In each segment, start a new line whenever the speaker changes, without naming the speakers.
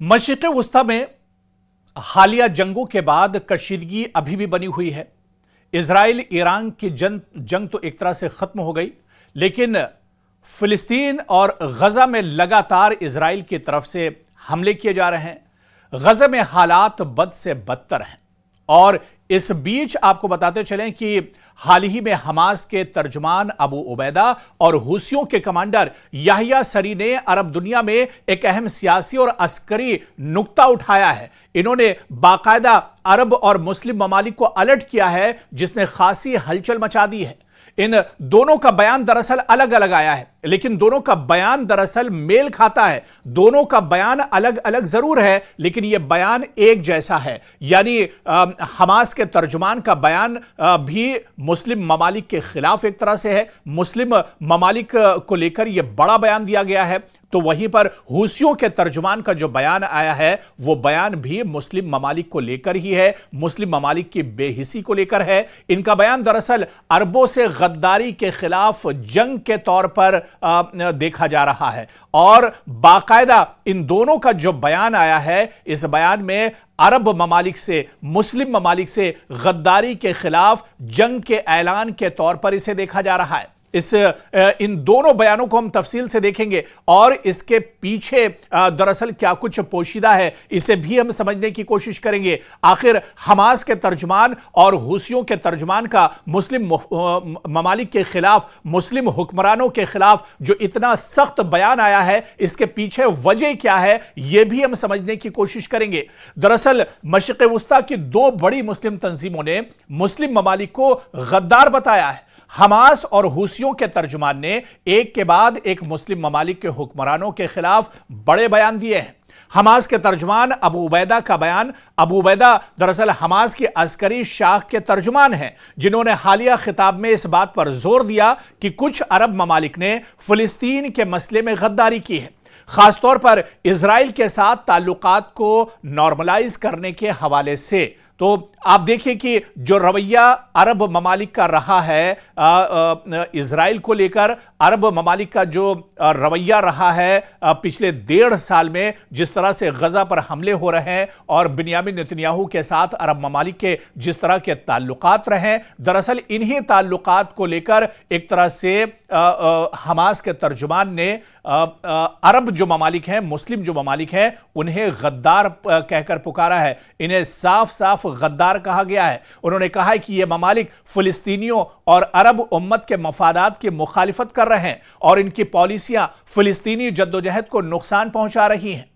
मशरिक़ वुस्ता में हालिया जंगों के बाद कशीदगी अभी भी बनी हुई है। इजराइल ईरान की जंग तो एक तरह से खत्म हो गई, लेकिन फिलिस्तीन और गजा में लगातार इजराइल की तरफ से हमले किए जा रहे हैं। गजा में हालात बद से बदतर हैं और इस बीच आपको बताते चलें कि हाल ही में हमास के तर्जुमान अबू उबैदा और हुसियों के कमांडर याहिया सरी ने अरब दुनिया में एक अहम सियासी और अस्करी नुक्ता उठाया है। इन्होंने बाकायदा अरब और मुस्लिम ममालिक को अलर्ट किया है, जिसने खासी हलचल मचा दी है। इन दोनों का बयान दरअसल अलग अलग आया है, लेकिन दोनों का बयान दरअसल मेल खाता है। दोनों का बयान अलग अलग जरूर है, लेकिन यह बयान एक जैसा है। यानी हमास के तर्जुमान का बयान भी मुस्लिम ममालिक के खिलाफ एक तरह से है। मुस्लिम ममालिक को लेकर यह बड़ा बयान दिया गया है, तो वहीं पर हुसियों के तर्जुमान का जो बयान आया है वो बयान भी मुस्लिम ममालिक को लेकर ही है, मुस्लिम ममालिक की बेहिसी को लेकर है। इनका बयान दरअसल अरबों से गद्दारी के खिलाफ जंग के तौर पर देखा जा रहा है और बाकायदा इन दोनों का जो बयान आया है, इस बयान में अरब ममालिक से, मुस्लिम ममालिक से गद्दारी के खिलाफ जंग के ऐलान के तौर पर इसे देखा जा रहा है। इन दोनों बयानों को हम तफसील से देखेंगे और इसके पीछे दरअसल क्या कुछ पोशीदा है, इसे भी हम समझने की कोशिश करेंगे। आखिर हमास के तर्जुमान और हुसियों के तर्जुमान का मुस्लिम ममालिक के खिलाफ, मुस्लिम हुक्मरानों के खिलाफ जो इतना सख्त बयान आया है, इसके पीछे वजह क्या है, यह भी हम समझने की कोशिश करेंगे। दरअसल मशरिक़ वुस्ता की दो बड़ी मुस्लिम तंजीमों ने मुस्लिम ममालिक को गद्दार बताया है। हमास और हुसियों के तर्जुमान ने एक के बाद एक मुस्लिम ममालिक के हुक्मरानों के खिलाफ बड़े बयान दिए हैं। हमास के तर्जुमान अबू उबैदा का बयान, अबू उबैदा दरअसल हमास की अस्करी शाख के तर्जुमान हैं, जिन्होंने हालिया खिताब में इस बात पर जोर दिया कि कुछ अरब ममालिक ने फिलिस्तीन के मसले में गद्दारी की है, खासतौर पर इजराइल के साथ ताल्लुकात को नॉर्मलाइज करने के हवाले से। तो आप देखिए कि जो रवैया अरब ममालिक का रहा है इजराइल को लेकर, अरब ममालिक का जो रवैया रहा है पिछले 1.5 साल में, जिस तरह से गजा पर हमले हो रहे हैं और बिन्यामिन नेतन्याहू के साथ अरब ममालिक के जिस तरह के ताल्लुकात रहे, दरअसल इन्हीं ताल्लुकात को लेकर एक तरह से हमास के तर्जुमान ने अरब जो ममालिक हैं, मुस्लिम जो ममालिक हैं, उन्हें गद्दार कहकर पुकारा है। इन्हें साफ साफ गद्दार कहा गया है। उन्होंने कहा है कि ये ममालिक फिलिस्तीनियों और अरब उम्मत के मफादात की मुखालिफत कर रहे हैं और इनकी पॉलिसियां फिलिस्तीनी जद्दोजहद को नुकसान पहुंचा रही हैं।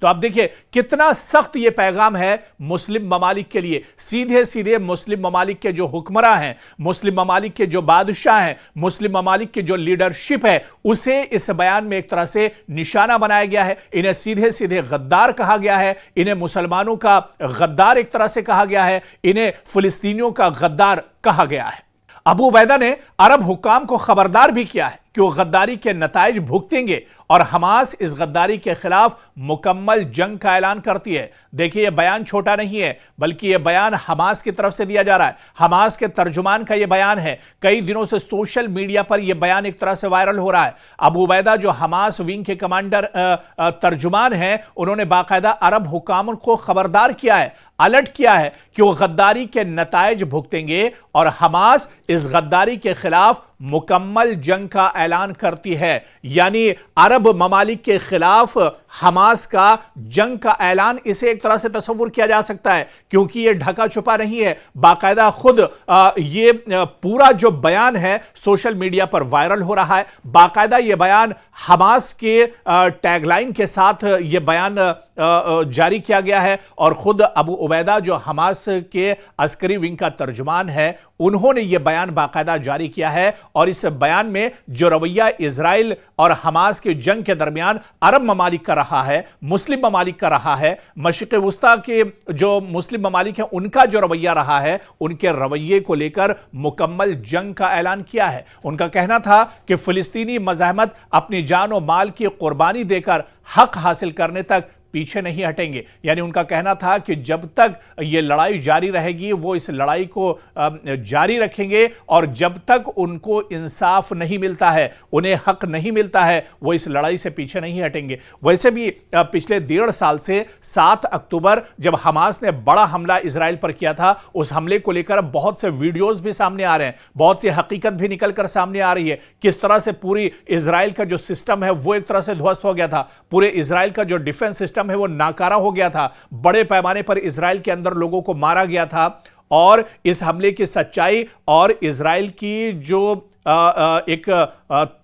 तो आप देखिए कितना सख्त ये पैगाम है मुस्लिम ममालिक के लिए। सीधे सीधे मुस्लिम ममालिक के जो हुक्मरां हैं, मुस्लिम ममालिक के जो बादशाह हैं, मुस्लिम ममालिक की जो लीडरशिप है, उसे इस बयान में एक तरह से निशाना बनाया गया है। इन्हें सीधे सीधे गद्दार कहा गया है, इन्हें मुसलमानों का गद्दार एक तरह से कहा गया है, इन्हें फिलिस्तीनियों का गद्दार कहा गया है। अबू उबैदा ने अरब हुक्काम को खबरदार भी किया है कि वो गद्दारी के नताइज भुगतेंगे और हमास इस गद्दारी के खिलाफ मुकम्मल जंग का ऐलान करती है। देखिए, यह बयान छोटा नहीं है, बल्कि यह बयान हमास की तरफ से दिया जा रहा है। हमास के तर्जुमान का यह बयान है। कई दिनों से सोशल मीडिया पर यह बयान एक तरह से वायरल हो रहा है। अबू उबैदा जो हमास विंग के कमांडर तर्जुमान हैं, उन्होंने बाकायदा अरब हुक्काम को खबरदार किया है, अलर्ट किया है कि वो गद्दारी के नताइज भुगतेंगे और हमास इस गद्दारी के खिलाफ मुकम्मल जंग का ऐलान करती है। यानी अरब ममालिक के खिलाफ हमास का जंग का ऐलान, इसे एक तरह से तस्वुर किया जा सकता है, क्योंकि ये ढका छुपा नहीं है। बाकायदा खुद ये पूरा जो बयान है सोशल मीडिया पर वायरल हो रहा है। बाकायदा ये बयान हमास के टैगलाइन के साथ ये बयान जारी किया गया है और खुद अबू उबैदा जो हमास के अस्करी विंग का तर्जुमान है, उन्होंने ये बयान बाकायदा जारी किया है और इस बयान में जो रवैया इजराइल और हमास के जंग के दरमियान अरब ममालिक का रहा है, मुस्लिम ममालिक का रहा है, मशरिक़ वुस्ता के जो मुस्लिम ममालिक हैं उनका जो रवैया रहा है, उनके रवैये को लेकर मुकम्मल जंग का ऐलान किया है। उनका कहना था कि फिलिस्तीनी मज़ाहमत अपनी जान और माल की कुर्बानी देकर हक हासिल करने तक پیچھے نہیں ہٹیں گے۔ یعنی ان کا کہنا تھا کہ جب تک یہ لڑائی جاری رہے گی وہ اس لڑائی کو جاری رکھیں گے، اور جب تک ان کو انصاف نہیں ملتا ہے، انہیں حق نہیں ملتا ہے، وہ اس لڑائی سے پیچھے نہیں ہٹیں گے۔ ویسے بھی پچھلے 1.5 سال سے 7 اکتوبر جب حماس نے بڑا حملہ اسرائیل پر کیا تھا، اس حملے کو لے کر بہت سے ویڈیوز بھی سامنے آ رہے ہیں، بہت سی حقیقت بھی نکل کر سامنے آ رہی ہے، کس طرح سے پوری اسرائیل کا جو سسٹم ہے وہ ایک طرح سے دھوست ہو گیا تھا، پورے اسرائیل کا جو ڈیفنس سسٹم ہے وہ ناکارہ ہو گیا تھا، بڑے پیمانے پر اسرائیل کے اندر لوگوں کو مارا گیا تھا، اور اس حملے کی سچائی اور اسرائیل کی جو ایک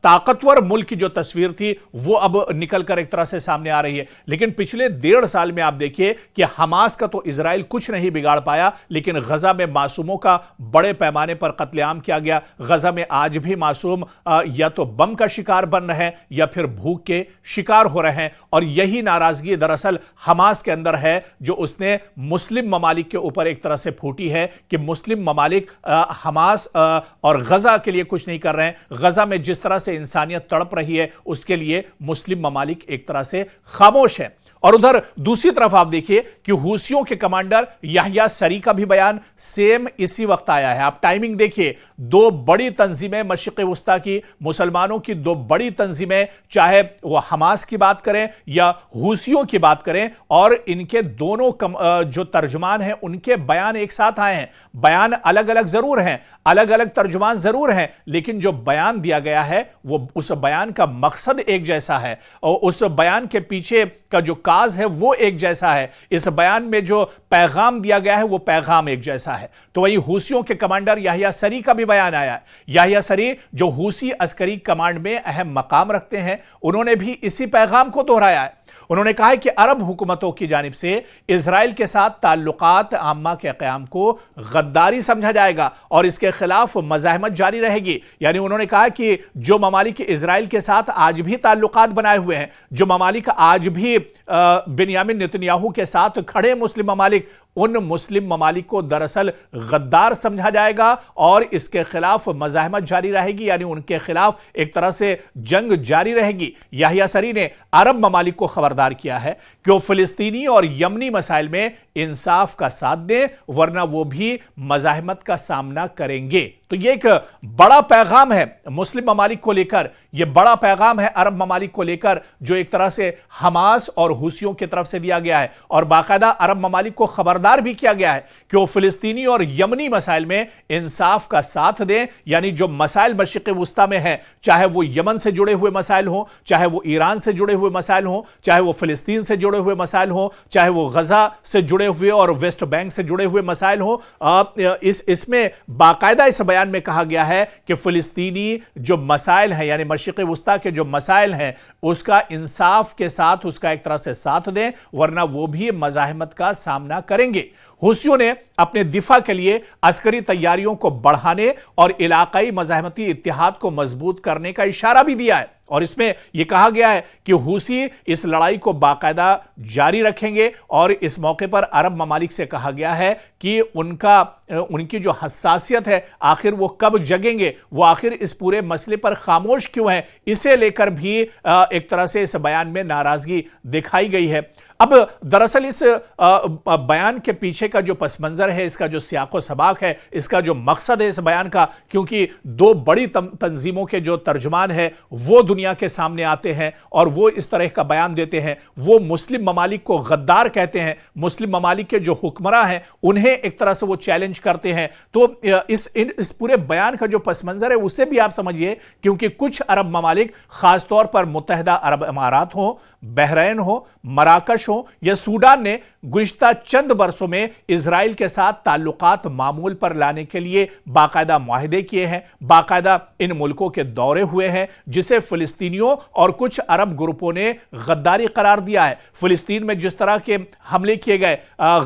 طاقتور ملک کی جو تصویر تھی وہ اب نکل کر ایک طرح سے سامنے آ رہی ہے۔ لیکن پچھلے 1.5 سال میں آپ دیکھیے کہ حماس کا تو اسرائیل کچھ نہیں بگاڑ پایا، لیکن غزہ میں معصوموں کا بڑے پیمانے پر قتل عام کیا گیا۔ غزہ میں آج بھی معصوم یا تو بم کا شکار بن رہے ہیں یا پھر بھوک کے شکار ہو رہے ہیں، اور یہی ناراضگی دراصل حماس کے اندر ہے جو اس نے مسلم ممالک کے اوپر ایک طرح سے پھوٹی ہے کہ مسلم ممالک حماس اور غزہ کے لیے کچھ نہیں کر رہے ہیں۔ غزہ میں جس طرح سے انسانیت تڑپ رہی ہے اس کے لیے مسلم ممالک ایک طرح سے خاموش ہیں۔ اور ادھر دوسری طرف آپ دیکھیے کہ حوثیوں کے کمانڈر یحییٰ سری کا بھی بیان سیم اسی وقت آیا ہے۔ آپ ٹائمنگ دیکھیے، 2 بڑی تنظیمیں مشرق وسطیٰ کی، مسلمانوں کی 2 بڑی تنظیمیں، چاہے وہ حماس کی بات کریں یا حوثیوں کی بات کریں، اور ان کے دونوں جو ترجمان ہیں ان کے بیان ایک ساتھ آئے ہیں۔ بیان الگ الگ ضرور ہیں، الگ الگ ترجمان ضرور ہیں، لیکن جو بیان دیا گیا ہے وہ اس بیان کا مقصد ایک جیسا ہے، اور اس بیان کے پیچھے کا جو کاز ہے وہ ایک جیسا ہے، اس بیان میں جو پیغام دیا گیا ہے وہ پیغام ایک جیسا ہے۔ تو وہی حوثیوں کے کمانڈر یحییٰ سری کا بھی بیان آیا ہے۔ یحییٰ سری جو حوثی عسکری کمانڈ میں اہم مقام رکھتے ہیں، انہوں نے بھی اسی پیغام کو دہرایا ہے۔ انہوں نے کہا ہے کہ عرب حکومتوں کی جانب سے اسرائیل کے ساتھ تعلقات عامہ کے قیام کو غداری سمجھا جائے گا اور اس کے خلاف مزاحمت جاری رہے گی۔ یعنی انہوں نے کہا کہ جو ممالک اسرائیل کے ساتھ آج بھی تعلقات بنائے ہوئے ہیں، جو ممالک آج بھی بنیامین نتنیاہو کے ساتھ کھڑے مسلم ممالک، ان مسلم ممالک کو دراصل غدار سمجھا جائے گا اور اس کے خلاف مزاحمت جاری رہے گی، یعنی ان کے خلاف ایک طرح سے جنگ جاری رہے گی۔ یحییٰ سری نے عرب ممالک کو خبردار کیا ہے کہ وہ فلسطینی اور یمنی مسائل میں انصاف کا ساتھ دیں، ورنہ وہ بھی مزاحمت کا سامنا کریں گے۔ تو یہ ایک بڑا پیغام ہے مسلم ممالک کو لے کر، یہ بڑا پیغام ہے عرب ممالک کو لے کر، جو ایک طرح سے حماس اور حوثیوں کی طرف سے دیا گیا ہے، اور باقاعدہ عرب ممالک کو خبردار بھی کیا گیا ہے کہ وہ فلسطینی اور یمنی مسائل میں انصاف کا ساتھ دیں۔ یعنی جو مسائل مشرق وسطیٰ میں ہیں، چاہے وہ یمن سے جڑے ہوئے مسائل ہوں، چاہے وہ ایران سے جڑے ہوئے مسائل ہوں، چاہے وہ فلسطین سے جڑے ہوئے مسائل ہوں، چاہے وہ غزہ سے جڑے ہوئے اور ویسٹ بینک سے جڑے ہوئے مسائل ہوں، اس میں باقاعدہ اس بیان میں کہا گیا ہے کہ فلسطینی جو مسائل ہیں، یعنی مشرق وسطیٰ کے جو مسائل ہیں، اس کا انصاف کے ساتھ اس کا ایک طرح سے ساتھ دیں، ورنہ وہ بھی مزاحمت کا سامنا کریں گے۔ حوثیوں نے اپنے دفاع کے لیے عسکری تیاریوں کو بڑھانے اور علاقائی مزاحمتی اتحاد کو مضبوط کرنے کا اشارہ بھی دیا ہے، اور اس میں یہ کہا گیا ہے کہ حوثی اس لڑائی کو باقاعدہ جاری رکھیں گے، اور اس موقع پر عرب ممالک سے کہا گیا ہے کہ ان کی جو حساسیت ہے آخر وہ کب جگیں گے، وہ آخر اس پورے مسئلے پر خاموش کیوں ہیں، اسے لے کر بھی ایک طرح سے اس بیان میں ناراضگی دکھائی گئی ہے۔ اب دراصل اس بیان کے پیچھے کا جو پس منظر ہے، اس کا جو سیاق و سباق ہے، اس کا جو مقصد ہے اس بیان کا، کیونکہ 2 بڑی تنظیموں کے جو ترجمان ہیں وہ دنیا کے سامنے آتے ہیں اور وہ اس طرح کا بیان دیتے ہیں، وہ مسلم ممالک کو غدار کہتے ہیں، مسلم ممالک کے جو حکمراں ہیں انہیں ایک طرح سے وہ چیلنج کرتے ہیں۔ تو اس پورے بیان کا جو پس منظر ہے اسے بھی آپ سمجھیے، کیونکہ کچھ عرب ممالک، خاص طور پر متحدہ عرب امارات ہوں، بحرین ہو، مراکش ہو یا سوڈان نے گزشتہ چند برسوں میں اسرائیل کے ساتھ تعلقات معمول پر لانے کے لیے باقاعدہ معاہدے کیے ہیں، باقاعدہ ان ملکوں کے دورے ہوئے ہیں، جسے فلسطینیوں اور کچھ عرب گروپوں نے غداری قرار دیا ہے۔ فلسطین میں جس طرح کے حملے کیے گئے،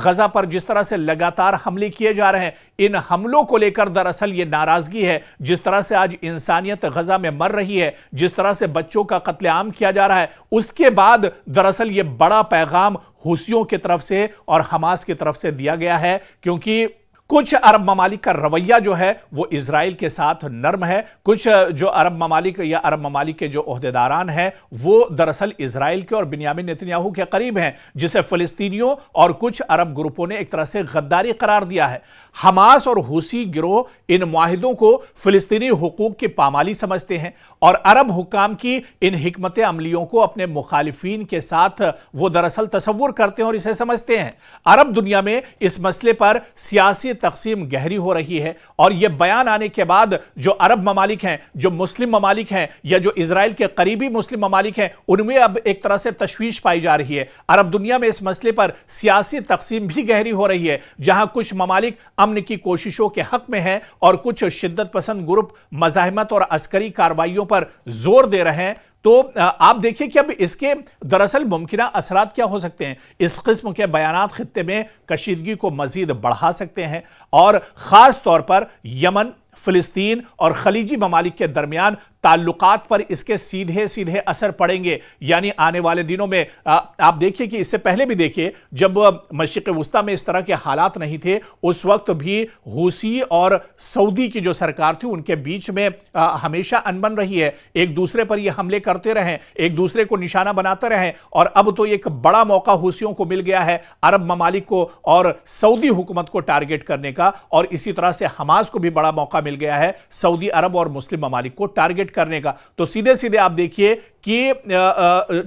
غزہ پر جس طرح سے لگاتار حملے کیے جا رہے ہیں، ان حملوں کو لے کر دراصل یہ ناراضگی ہے۔ جس طرح سے آج انسانیت غزہ میں مر رہی ہے، جس طرح سے بچوں کا قتل عام کیا جا رہا ہے، اس کے بعد دراصل یہ بڑا پیغام حوثیوں کی طرف سے اور حماس کی طرف سے دیا گیا ہے، کیونکہ कुछ अरब ममालिक का रवैया जो है वो इजराइल के साथ नरम है। कुछ जो अरब ममालिक या अरब ममालिक के जो ओहदेदारान हैं वो दरअसल इजराइल के और बिन्यामिन नेतन्याहू के करीब हैं, जिसे फिलिस्तीनियों और कुछ अरब ग्रुपों ने एक तरह से गद्दारी करार दिया है। हमास और हुसी गिरोह इन मुआहिदों को फिलिस्तीनी हुकूक की पामाली समझते हैं और अरब हुक्काम की इन हिकमत अमलियों को अपने मुखालिफिन के साथ वो दरअसल तसव्वुर करते हैं और इसे समझते हैं। अरब दुनिया में इस मसले पर सियासी तकसीम गहरी हो रही है और यह बयान आने के बाद जो अरब ममालिक हैं, जो मुस्लिम ममालिक हैं या जो इजराइल के करीबी मुस्लिम ममालिक हैं, उनमें अब एक तरह से तशवीश पाई जा रही है। अरब दुनिया में इस मसले पर सियासी तकसीम भी गहरी हो रही है, जहां कुछ ममालिक अमन की कोशिशों के हक में हैं और कुछ शिद्दत पसंद ग्रुप मज़ाहिमत और अस्करी कार्रवाइयों पर जोर दे रहे हैं। तो आप देखिए कि अब इसके दरअसल मुमकिना असरात क्या हो सकते हैं। इस किस्म के बयानात खित्ते में कशीदगी को मजीद बढ़ा सकते हैं और ख़ास तौर पर यमन, फिलिस्तीन और खलीजी ममालिक के दरमियान ताल्लुकात पर इसके सीधे सीधे असर पड़ेंगे। यानी आने वाले दिनों में आप देखिए कि इससे पहले भी देखिए, जब मशरिक़ वुस्ता में इस तरह के हालात नहीं थे, उस वक्त भी हुसी और सऊदी की जो सरकार थी उनके बीच में हमेशा अनबन रही है। एक दूसरे पर ये हमले करते रहे, एक दूसरे को निशाना बनाते रहे और अब तो एक बड़ा मौका हुसियों को मिल गया है अरब ममालिक को और सऊदी हुकूमत को टारगेट करने का, और इसी तरह से हमास को भी बड़ा मौका मिल गया है सऊदी अरब और मुस्लिम ममालिक को टारगेट करने का। तो सीधे सीधे आप देखिए कि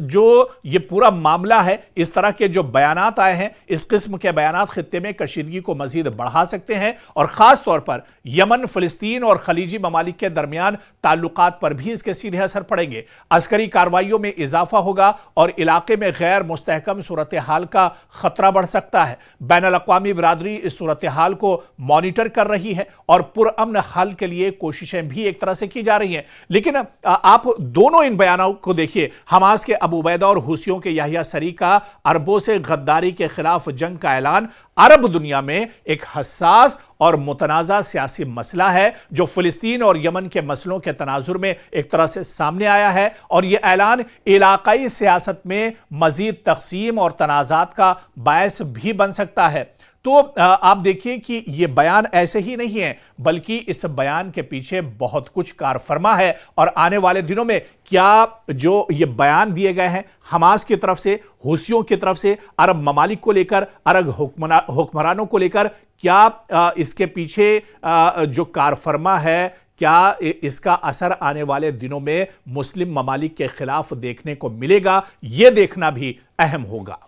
जो ये पूरा मामला है, इस तरह के जो बयानात आए हैं, इस किस्म के बयानात खित्ते में कशीदगी को मजीद बढ़ा सकते हैं और खास तौर पर यमन, फिलिस्तीन और खलीजी ममालिक के दरमियान ताल्लुकात पर भी इसके सीधे असर पड़ेंगे। अस्करी कार्रवाइयों में इजाफा होगा और इलाके में गैर मुस्तहकम सूरत हाल का खतरा बढ़ सकता है। बैनुल अक़वामी बिरादरी इस सूरत हाल को मॉनिटर कर रही है और पुरअमन हल के लिए कोशिशें भी एक तरह से की जा रही हैं। लेकिन आप दोनों इन बयानों को देखिए, हमास के अबू उबैदा और हुसियों के याहिया सरी का अरबों से गद्दारी के खिलाफ जंग का ऐलान अरब दुनिया में एक हसास और मुतनाज़ा सियासी मसला है, जो फिलिस्तीन और यमन के मसलों के तनाजुर में एक तरह से सामने आया है और यह ऐलान इलाकाई सियासत में मजीद तक़सीम और तनाज़ात का बायस भी बन सकता है। तो आप देखिए कि ये बयान ऐसे ही नहीं है, बल्कि इस बयान के पीछे बहुत कुछ कार फरमा है और आने वाले दिनों में क्या जो ये बयान दिए गए हैं हमास की तरफ से, हुसियों की तरफ से, अरब ममालिक को लेकर, अरब हुक्मरानों को लेकर, क्या इसके पीछे जो कार फरमा है, क्या इसका असर आने वाले दिनों में मुस्लिम ममालिक के खिलाफ देखने को मिलेगा, यह देखना भी अहम होगा।